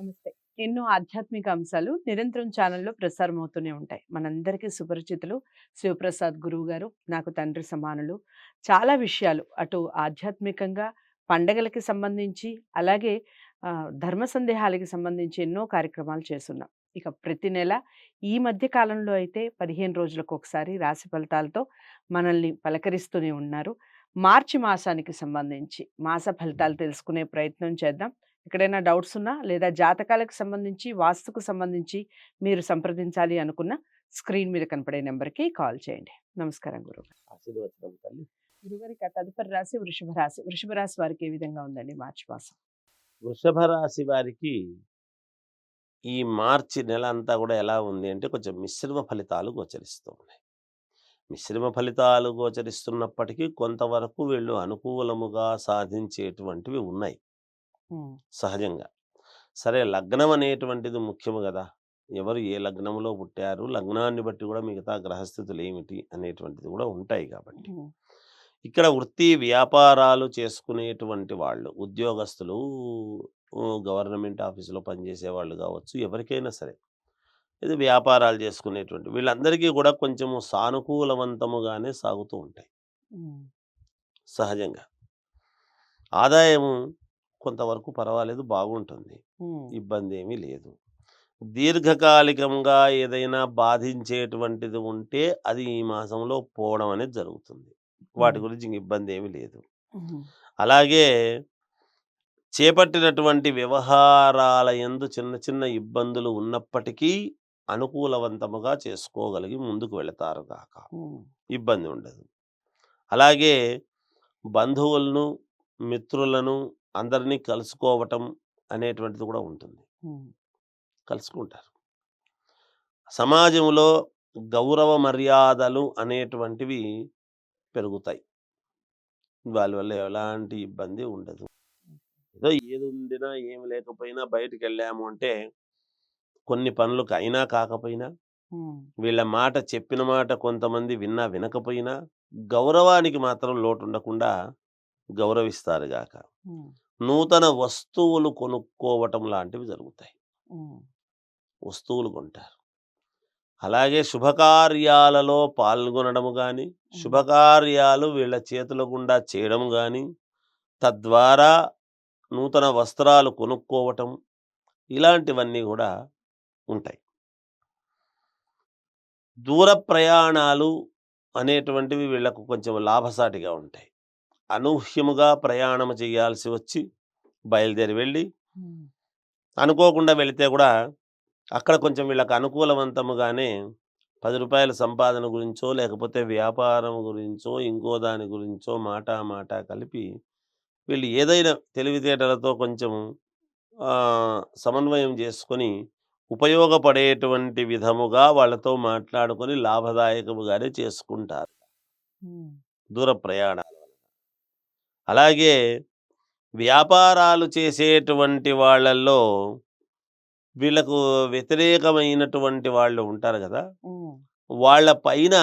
నమస్తే. ఎన్నో ఆధ్యాత్మిక అంశాలు నిరంతరం ఛానల్‌లో ప్రసారం అవుతూనే ఉంటాయి. మనందరికీ సుపరిచితులు శివప్రసాద్ గురువు గారు, నాకు తండ్రి సమానులు. చాలా విషయాలు అటు ఆధ్యాత్మికంగా, పండగలకి సంబంధించి, అలాగే ధర్మ సందేహాలకి సంబంధించి ఎన్నో కార్యక్రమాలు చేసున్నాం. ఇక ప్రతి నెల ఈ మధ్య కాలంలో అయితే 15 రోజులకొకసారి రాశి ఫలితాలతో మనల్ని పలకరిస్తూనే ఉన్నారు. మార్చి మాసానికి సంబంధించి మాస ఫలితాలు తెలుసుకునే ప్రయత్నం చేద్దాం. ఎక్కడైనా డౌట్స్ ఉన్నా లేదా జాతకాలకు సంబంధించి, వాస్తుకు సంబంధించి మీరు సంప్రదించాలి అనుకున్న స్క్రీన్ మీద కనపడే నంబర్‌కి కాల్ చేయండి. నమస్కారం గురువుగారు. ఆశీర్వచనం తల్లి. గురువుగారికి ఆ తదుపరి రాశి వృషభ రాశి. వృషభ రాశి వారికి ఏ విధంగా ఉందండి మార్చి మాసం? వృషభ రాశి వారికి ఈ మార్చి నెల అంతా కూడా ఎలా ఉంది అంటే కొంచెం మిశ్రమ ఫలితాలు గోచరిస్తూ ఉన్నాయి. మిశ్రమ ఫలితాలు గోచరిస్తున్నప్పటికీ కొంతవరకు వీళ్ళు అనుకూలముగా సాధించేటువంటివి ఉన్నాయి హ్మ్. సహజంగా. సరే, లగ్నం అనేటువంటిది ముఖ్యము గదా! ఎవరు ఏ లగ్నంలో పుట్టారు, లగ్నాన్ని బట్టి కూడా మిగతా గ్రహస్థితులు ఏమిటి అనేటువంటిది కూడా ఉంటాయి కాబట్టి. హ్మ్. ఇక్కడ వృత్తి వ్యాపారాలు చేసుకునేటువంటి వాళ్ళు, ఉద్యోగస్తులు, గవర్నమెంట్ ఆఫీసులో పనిచేసే వాళ్ళు కావచ్చు, ఎవరికైనా సరే. ఇది వ్యాపారాలు చేసుకునేటువంటి వీళ్ళందరికీ కూడా కొంచెము సానుకూలవంతముగానే సాగుతూ ఉంటాయి హ్మ్. సహజంగా. ఆదాయము కొంతవరకు పర్వాలేదు, బాగుంటుంది. హ్మ్. ఇబ్బంది ఏమీ లేదు. దీర్ఘకాలికంగా ఏదైనా బాధించేటువంటిది ఉంటే అది ఈ మాసంలో పోవడం అనేది జరుగుతుంది. వాటి హ్మ్. గురించి ఇంక ఇబ్బంది ఏమీ లేదు. హ్మ్. అలాగే చేపట్టినటువంటి వ్యవహారాల యందు చిన్న చిన్న ఇబ్బందులు ఉన్నప్పటికీ అనుకూలవంతముగా చేసుకోగలిగి ముందుకు వెళతారు గాక. హ్మ్. ఇబ్బంది ఉండదు. అలాగే బంధువులను, మిత్రులను అందరినీ కలుసుకోవటం అనేటువంటిది కూడా ఉంటుంది. హ్మ్. కలుసుకుంటారు. సమాజంలో గౌరవ మర్యాదలు అనేటువంటివి పెరుగుతాయి. వాళ్ళ వల్ల ఎలాంటి ఇబ్బంది ఉండదు. ఏదో ఏదుండినా ఏమి లేకపోయినా బయటికెళ్ళాము అంటే కొన్ని పనులకు అయినా కాకపోయినా, హ్మ్. వీళ్ళ మాట చెప్పిన మాట కొంతమంది విన్నా వినకపోయినా, గౌరవానికి మాత్రం లోటుండకుండా గౌరవిస్తారు గాక. హ్మ్. నూతన వస్తువులు కొనుక్కోవటం లాంటివి జరుగుతాయి. హ్మ్. వస్తువులు కొంటారు. అలాగే శుభకార్యాలలో పాల్గొనడము గాని, హ్మ్. శుభకార్యాలు వీళ్ళ చేతుల గుండా చేయడం గాని, తద్వారా నూతన వస్త్రాలు కొనుక్కోవటం, ఇలాంటివన్నీ గూడా ఉంటాయి. దూర ప్రయాణాలు అనేటువంటివి వీళ్ళకు కొంచెం లాభసాటిగా ఉంటాయి. అనూహ్యముగా ప్రయాణం చేయాల్సి వచ్చి బయలుదేరి వెళ్ళి, హ్మ్. అనుకోకుండా వెళితే గూడా అక్కడ కొంచెం వీళ్ళకి అనుకూలవంతముగానే రూ. 10 సంపాదన గురించో, లేకపోతే వ్యాపారం గురించో, ఇంకో దాని గురించో మాటా మాట కలిపి వీళ్ళు ఏదైనా తెలివితేటలతో కొంచెం సమన్వయం చేసుకొని ఉపయోగపడేటువంటి విధముగా వాళ్ళతో మాట్లాడుకొని లాభదాయకముగానే చేసుకుంటారు హ్మ్. దూర ప్రయాణాలు. అలాగే వ్యాపారాలు చేసేటువంటి వాళ్ళల్లో వీళ్ళకు వ్యతిరేకమైనటువంటి వాళ్ళు ఉంటారు గదా! హ్మ్. వాళ్ళ పైన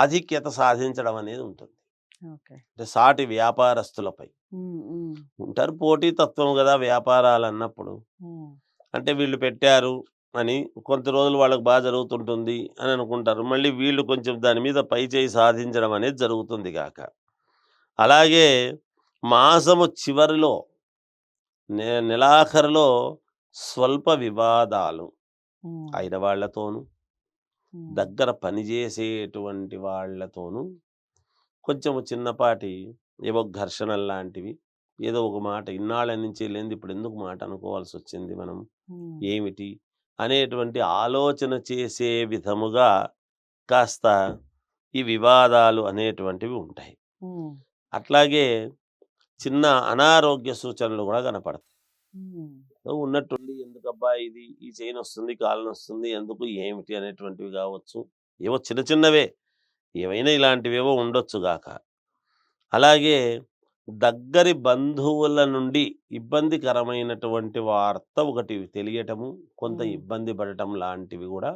ఆధిక్యత సాధించడం అనేది ఉంటుంది. ఓకే. అంటే సాటి వ్యాపారస్తులపై. హ్మ్. హ్మ్. ఉంటారు, పోటీతత్వం గదా వ్యాపారాలన్నప్పుడు. హ్మ్. అంటే వీళ్ళు పెట్టారు అని కొంత రోజులు వాళ్ళకి జరుగుతుంటుంది అని అనుకుంటారు. మళ్ళీ వీళ్ళు కొంచెం దాని మీద పైచేయి సాధించడం అనేది జరుగుతుంది గాక. అలాగే మాసము చివరిలో నెలాఖరులో స్వల్ప వివాదాలు హ్మ్. అయిన వాళ్ళతోనూ, హ్మ్. దగ్గర పనిచేసేటువంటి వాళ్ళతోనూ కొంచెం చిన్నపాటి ఏవో ఘర్షణల్లాంటివి, ఏదో ఒక మాట ఇన్నాళ్ళ నుంచి లేనిది ఇప్పుడెందుకు మాట అనుకోవాల్సొచ్చింది మనం, హ్మ్. ఏమిటి అనేటువంటి ఆలోచన చేసే విధముగా కాస్త ఈ వివాదాలు అనేటువంటివి ఉంటాయి. హ్మ్. అట్లాగే చిన్న అనారోగ్య సూచనలు గూడా కనపడతాయి. హ్మ్. ఏదో ఉన్నట్టుండి ఎందుకబ్బా ఇది, ఈ చెయ్యి కాలు నొస్తుంది, ఎందుకు, ఏమిటి అనేటువంటివి గావచ్చు. ఏవో చిన్న చిన్నవే, ఏవైనా ఇలాంటివేవో ఉండొచ్చు గాక. అలాగే దగ్గరి బంధువుల నుండి ఇబ్బందికరమైనటువంటి వార్త ఒకటి తెలియటము, కొంత హ్మ్. ఇబ్బంది పడటం లాంటివి గూడా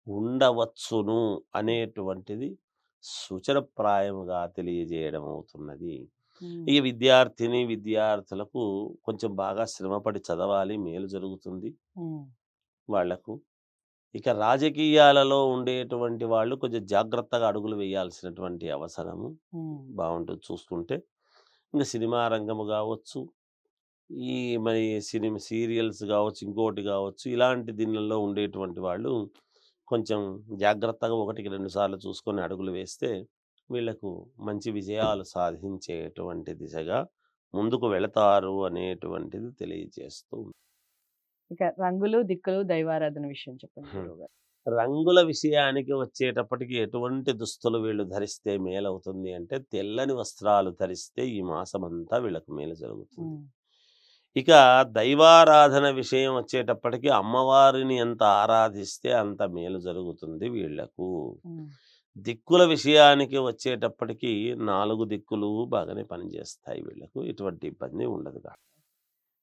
ఉండవచ్చును అనేటువంటిది సూచనప్రాయముగా తెలియజేయడం అవుతున్నది. హ్మ్. ఈ విద్యార్థిని, విద్యార్థులకు కొంచెం బాగా శ్రమపడి చదవాలి. మేలు జరుగుతుంది హ్మ్. వాళ్లకు. ఇక రాజకీయాలలో ఉండేటువంటి వాళ్ళు కొంచెం జాగ్రత్తగా అడుగులు వేయాల్సినటువంటి అవసరము హ్మ్. బావుంటుంది చూసుకుంటే. ఇంక సినిమా రంగము గావచ్చు, ఈ మరి సీరియల్స్ గావచ్చు, ఇంకోటి గావచ్చు, ఇలాంటి దీనిలలో ఉండేటువంటి వాళ్ళు కొంచెం జాగ్రత్తగా ఒకటికి 2 సార్లు చూసుకొని అడుగులు వేస్తే వీళ్ళకు మంచి విజయాలు సాధించేటువంటి దిశగా ముందుకు వెళతారు అనేటువంటిది తెలియజేస్తూ ఇక రంగులు, దిక్కులు, దైవారాధన విషయం చెప్పండి హ్మ్. గురువుగారు. రంగుల విషయానికి వచ్చేటప్పటికి ఎటువంటి దుస్తులు వీళ్ళు ధరిస్తే మేలవుతుంది అంటే, తెల్లని వస్త్రాలు ధరిస్తే ఈ మాసమంతా వీళ్ళకి మేలు జరుగుతుంది. హ్మ్. ఇక దైవారాధన విషయం వచ్చేటప్పటికి అమ్మవారిని ఎంత ఆరాధిస్తే అంత మేలు జరుగుతుంది వీళ్ళకు. హ్మ్. దిక్కుల విషయానికి వచ్చేటప్పటికి 4 దిక్కులు బాగానే పనిచేస్తాయి వీళ్ళకు. ఎటువంటి ఇబ్బంది ఉండదు.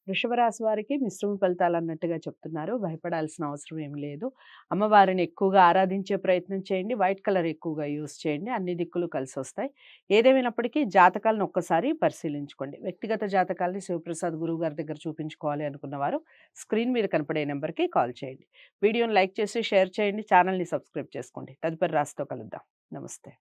వృషభ రాశి వారికి మిశ్రమ ఫలితాలు అన్నట్టుగా చెప్తున్నారు. భయపడాల్సిన అవసరం ఏమి లేదు. అమ్మవారిని ఎక్కువగా ఆరాధించే ప్రయత్నం చేయండి. వైట్ కలర్ ఎక్కువగా యూజ్ చేయండి. అన్ని దిక్కులు కలిసొస్తాయి. ఏదేమైనప్పటికీ జాతకాలను ఒక్కసారి పరిశీలించుకోండి. వ్యక్తిగత జాతకాల్ని శివప్రసాద్ గురువు గారి దగ్గర చూపించుకోవాలి అనుకున్న వారు స్క్రీన్ మీద కనపడే నెంబర్‌కి కాల్ చేయండి. వీడియోని లైక్ చేసి, షేర్ చేయండి. ఛానల్‌ని సబ్స్క్రైబ్ చేసుకోండి. తదుపరి రాశితో కలుద్దాం. నమస్తే.